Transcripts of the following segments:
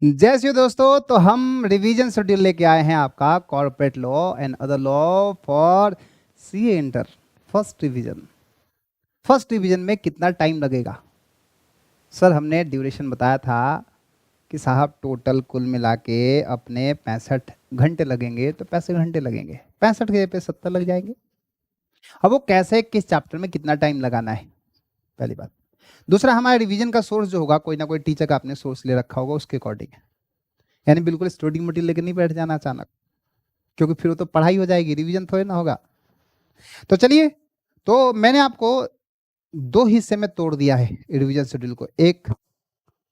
जय श्री दोस्तों। तो हम रिवीजन शेड्यूल लेके आए हैं आपका corporate law and other law for CA inter first revision. First revision में कितना टाइम लगेगा? सर हमने ड्यूरेशन बताया था कि साहब टोटल कुल मिला के अपने 65 घंटे लगेंगे, तो 65 घंटे लगेंगे, 65 के पे 70 लग जाएंगे। अब वो कैसे, किस चैप्टर में कितना टाइम लगाना है, पहली बात। दूसरा, हमारे रिवीजन का सोर्स जो होगा, कोई ना कोई टीचर का आपने सोर्स ले रखा होगा, उसके अकॉर्डिंग है। यानी बिल्कुल स्टडी मटेरियल लेके नहीं बैठ जाना अचानक, क्योंकि फिर वो तो पढ़ाई हो जाएगी, रिवीजन थोड़ी ना होगा। तो चलिए, तो मैंने आपको दो हिस्से में तोड़ दिया है रिवीजन शेड्यूल को। एक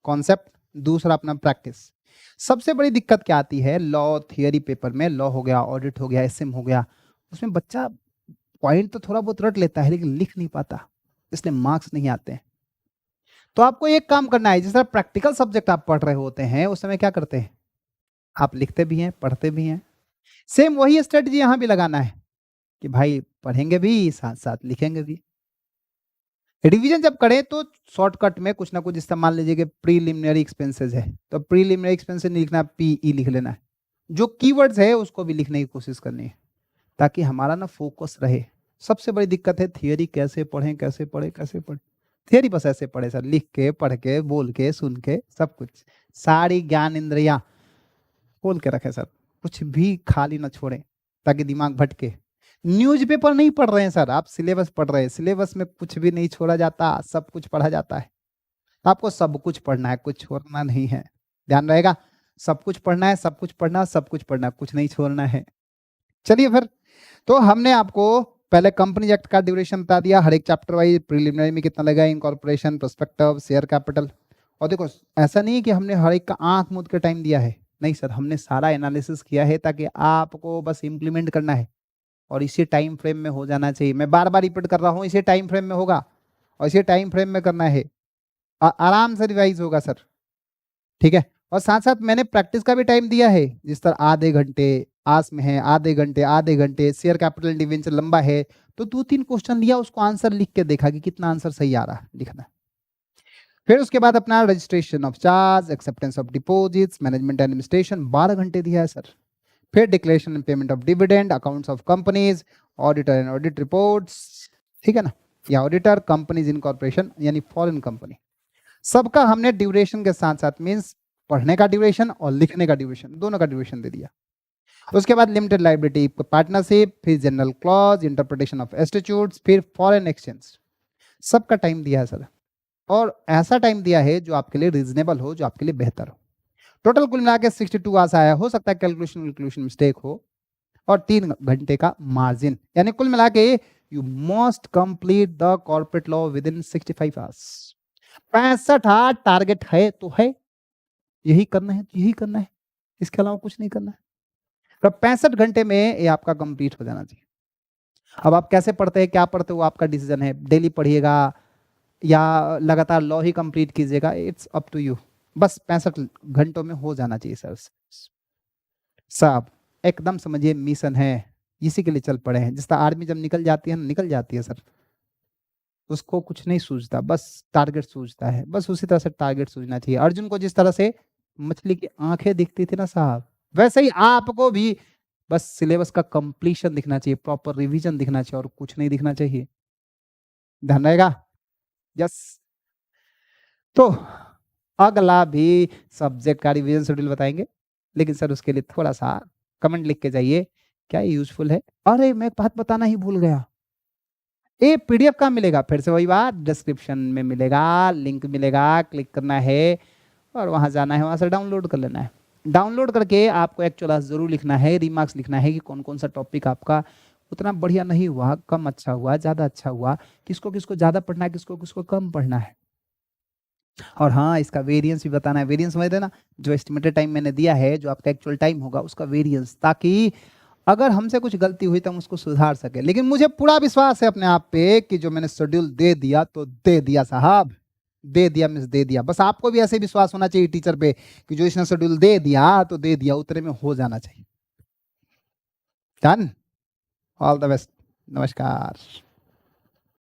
कॉन्सेप्ट, दूसरा अपना प्रैक्टिस। सबसे बड़ी दिक्कत क्या आती है लॉ थियरी पेपर में? लॉ हो गया, ऑडिट हो गया, एसएम हो गया, उसमें बच्चा पॉइंट तो थोड़ा बहुत रट लेता है लेकिन लिख नहीं पाता, इसलिए मार्क्स नहीं आते हैं। तो आपको एक काम करना है, जिस तरह प्रैक्टिकल सब्जेक्ट आप पढ़ रहे होते हैं उस समय क्या करते हैं, आप लिखते भी हैं पढ़ते भी हैं। सेम वही स्ट्रेटजी यहां भी लगाना है कि भाई पढ़ेंगे भी साथ साथ लिखेंगे भी। रिवीजन जब करें तो शॉर्टकट में कुछ ना कुछ इस्तेमाल लीजिए कि प्रीलिमिनरी एक्सपेंसेस है, तो प्रीलिमिनरी एक्सपेंसेस नहीं लिखना, पीई लिख लेना है। जो कीवर्ड्स है उसको भी लिखने की कोशिश करनी है, ताकि हमारा ना फोकस रहे। सबसे बड़ी दिक्कत है थियरी कैसे पढ़ें, कैसे पढ़े, कैसे पढ़े। थियरी बस ऐसे पढ़े सर, लिख के, पढ़ के, बोल के, सुन के, सब कुछ, सारी ज्ञान इंद्रियां खोल के रखे सर, कुछ भी खाली ना छोड़ें ताकि दिमाग भटके। न्यूज़पेपर नहीं पढ़ रहे हैं सर, आप सिलेबस पढ़ रहे हैं। सिलेबस में कुछ भी नहीं छोड़ा जाता, सब कुछ पढ़ा जाता है। आपको सब कुछ पढ़ना है, कुछ छोड़ना नहीं है, ध्यान रहेगा। सब कुछ पढ़ना है, सब कुछ पढ़ना, सब कुछ पढ़ना, कुछ नहीं छोड़ना है। चलिए फिर, तो हमने आपको पहले कंपनी एक्ट का ड्यूरेशन बता दिया, हर एक चैप्टर वाइज प्रीलिमिनरी में कितना लगा, इनकॉर्पोरेशन, प्रोस्पेक्टिव, शेयर कैपिटल। और देखो, ऐसा नहीं है कि हमने हर एक का आंख मूंद के टाइम दिया है, नहीं सर, हमने सारा एनालिसिस किया है ताकि आपको बस इंप्लीमेंट करना है और इसी टाइम फ्रेम में हो जाना चाहिए। मैं बार बार रिपीट कर रहा हूँ, इसी टाइम फ्रेम में होगा और इसी टाइम फ्रेम में करना है, आराम से रिवाइज होगा सर, ठीक है। और साथ साथ मैंने प्रैक्टिस का भी टाइम दिया है, जिस तरह आधे घंटे आस में है, आधे घंटे, आधे घंटे, शेयर कैपिटल डिवेंचर लंबा है तो 2-3 क्वेश्चन लिया, उसको आंसर लिख के देखा कि कितना आंसर सही आ रहा है, लिखना। फिर उसके बाद अपना registration of charge, acceptance of deposits, management administration, 12 घंटे दिया है सर। फिर declaration and payment of dividend, accounts of companies, auditor and audit reports, ठीक है ना, या ऑडिटर, कंपनीज इनकॉर्पोरेशन यानी फॉरेन कंपनी, सबका हमने ड्यूरेशन के साथ साथ मींस पढ़ने का ड्यूरेशन और लिखने का ड्यूरेशन, दोनों का ड्यूरेशन दे दिया। उसके बाद लिमिटेड लाइबिलिटी पार्टनरशिप, फिर जनरल क्लॉज, इंटरप्रिटेशन ऑफ एस्टिट्यूट्स, फिर फॉरेन एक्सचेंज, सबका टाइम दिया है सर। और ऐसा टाइम दिया है जो आपके लिए रीजनेबल हो, जो आपके लिए बेहतर हो। टोटल कुल मिला के 62 आवर्स आया, हो सकता है कैलकुलेशन मिस्टेक हो, और 3 घंटे का मार्जिन, यानी कुल मिला के you must complete the corporate law with in 65 hours. 65 target है तो है, यही करना है, यही करना है, इसके अलावा कुछ नहीं करना है। तो 65 घंटे में ये आपका कंप्लीट हो जाना चाहिए। अब आप कैसे पढ़ते हैं, क्या पढ़ते हो, आपका डिसीजन है। डेली पढ़िएगा या लगातार लॉ ही कंप्लीट कीजिएगा, इट्स अप टू यू। बस 65 घंटों में हो जाना चाहिए सर। साहब एकदम समझिए, मिशन है, इसी के लिए चल पड़े हैं। जिस तरह आर्मी जब निकल जाती है ना, निकल जाती है सर, उसको कुछ नहीं सूझता, बस टारगेट सूझता है। बस उसी तरह से टारगेट सूझना चाहिए। अर्जुन को जिस तरह से मछली की आंखें दिखती थी ना साहब, वैसे ही आपको भी बस सिलेबस का कंप्लीशन दिखना चाहिए, प्रॉपर रिवीजन दिखना चाहिए, और कुछ नहीं दिखना चाहिए, ध्यान रहेगा। यस, तो अगला भी सब्जेक्ट का रिवीजन शेड्यूल बताएंगे, लेकिन सर उसके लिए थोड़ा सा कमेंट लिख के जाइए क्या यूजफुल है। अरे मैं एक बात बताना ही भूल गया, ये पीडीएफ कहाँ मिलेगा? फिर से वही बात, डिस्क्रिप्शन में मिलेगा, लिंक मिलेगा, क्लिक करना है और वहां जाना है, वहां से डाउनलोड कर लेना है। डाउनलोड करके आपको एक्चुअल जरूर लिखना है, रिमार्क्स लिखना है कि कौन कौन सा टॉपिक आपका उतना बढ़िया नहीं हुआ, कम अच्छा हुआ, ज्यादा अच्छा हुआ, किसको किसको ज्यादा पढ़ना है, किसको किसको कम पढ़ना है। और हाँ, इसका वेरिएंस भी बताना है। वेरिएंस समझ देना, जो एस्टिमेटेड टाइम मैंने दिया है, जो आपका एक्चुअल टाइम होगा उसका वेरिएंस, ताकि अगर हमसे कुछ गलती हुई तो हम उसको सुधार सके। लेकिन मुझे पूरा विश्वास है अपने आप पे कि जो मैंने शेड्यूल दे दिया तो दे दिया साहब, दे दिया मिस दे दिया। बस आपको भी ऐसे विश्वास होना चाहिए टीचर पे कि जो इसने शेड्यूल दे दिया तो दे दिया, उतने में हो जाना चाहिए। डन, ऑल द बेस्ट, नमस्कार।